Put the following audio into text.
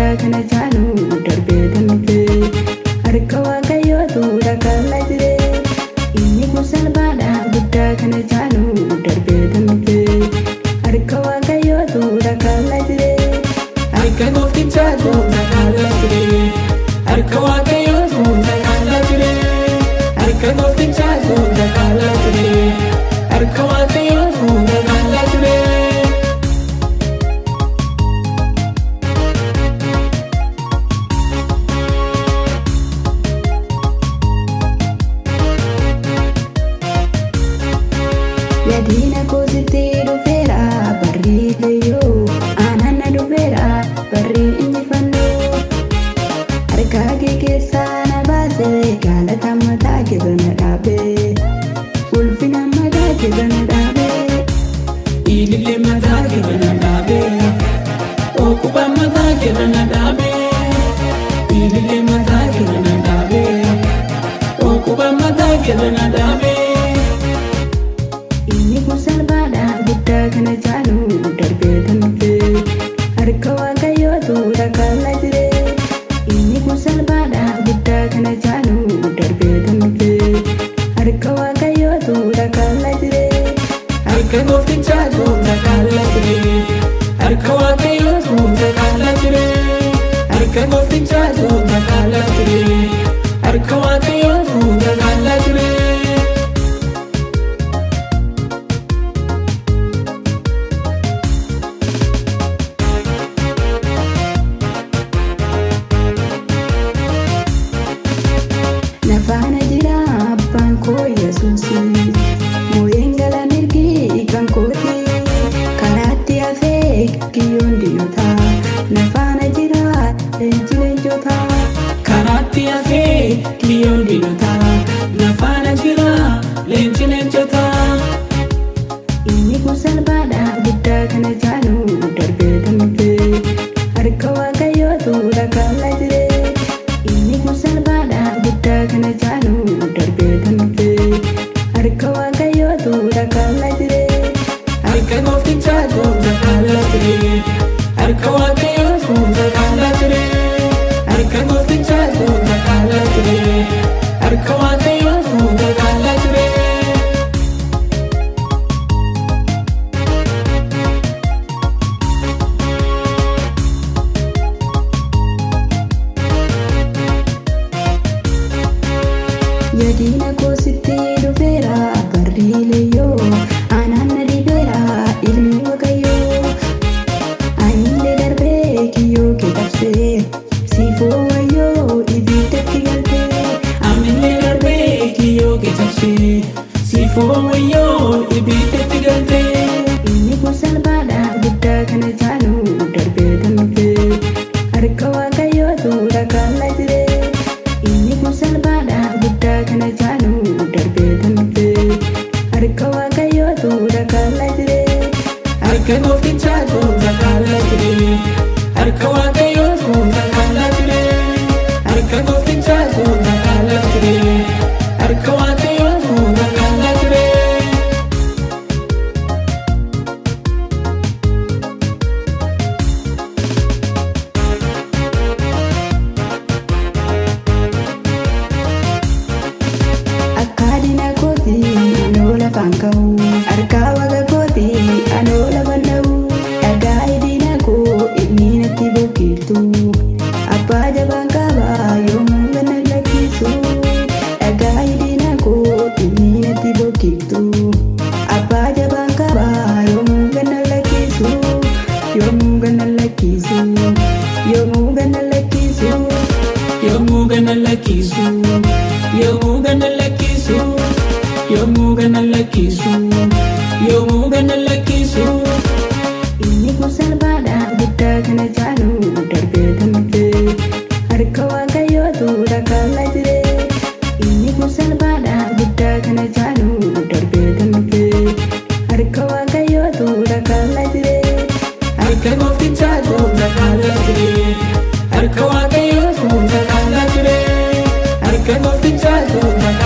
guddaa kana caalu darbee tanfe harka waaqayyootu dhaqaala jire inni kun salphaadha guddaa kana caalu darbee tanfe harka waaqayyootu dhaqaala jire harka gooftichaatu dhaqaala jire harka waaqayyootu dhaqaala jire harka gooftichaatu dhaqaala jire harka waaqayyootu dhaqaala jire. Yadina kositti dhufeera barri kayyoo aananna dhufeera barri injifannoo harka kee keessaa na baase galata mataa keessa na dhaabe ulfina mataa keessa na dhaabe ilillee mataa keessa na dhaabe okuba mataa keessa na dhaabe ilillee mataa keessa na dhaabe okuba mataa keessa na dhaabe. Inni kun salphaadha guddaa kana caalu darbee tanfe harka waaqayyootu dhaqaala jire inni kun salphaadha guddaa kana caalu darbee tanfe harka waaqayyootu dhaqaala jire harka gooftichaatu dhaqaala jire harka waaqayyootu dhaqaala jire harka gooftichaatu dhaqaala jire harka waaqayyootu dhaqaala jire. Nafana jira abbaan koo Yesuusi mooyeen gala mirgi kan kooti karaatti hafee kiyyoon diinota nafana jira leenji leenjota karaatti hafee kiyyoon diinota nafana jira leenji leenjota. Inni kun salphaadha guddaa kana caalu darbee tanfe harka waaqayyootu dhaqaala jire inni kun salphaadha guddaa kana caalu darbee tanfe harka waaqayyootu dhaqaala jire harka gooftichaatu dhaqaala jire harka waaqayyootu dhaqaala jire harka gooftichaatu dhaqaala jire harka waaqayyootu dhaqaala jire. Yadina kositti dhufeera barri leeyyoo aananna dhibeera ilmi waaqayyoo anillee darbee kiyyoo kee cabsee siifoo wayyoo ibiddatti galtee anillee darbee kiyyoo kee cabsee siifoo wayyoo ibiddatti galtee. Inni kun salphaadha guddaa kana caalu darbee tanfe harka waaqayyootu dhaqaala jire inni kun salphaadha guddaa kana caalu darbee tanfe harka waaqayyootu dhaqaala jire harka gooftichaatu dhaqaala jire harka waaqayyootu dhaqaala jire harka gooftichaatu dhaqaala jire harka waaqayyootu dhaqaala jire. Akkadina kooti anoo lafaan ka'u harka waga kooti anoo lafan dha'u dhagaa hidhina koo inni natti boqiltu abbaa jabaan qaba yoomuu gana lakkisu dhagaa hidhina koo inni natti boqiltu abbaa jabaan qaba yoomuu gana lakkisu yoomuu gana lakkisu yoomuu gana lakkisu yoomuu gana lakkisu yoomuu gana lakkisu yoomuu gana lakkisu yoomuu gana lakkisu. Inni kun salphaadha guddaa kana caalu darbee tanfe harka waaqayyootu dhaqaala jire inni kun salphaadha guddaa kana caalu darbee tanfe harka waaqayyootu dhaqaala jire harka gooftichaatu dhaqaala jire harka waaqayyootu dhaqaala jire harka gooftichaatu dhaqaala jire.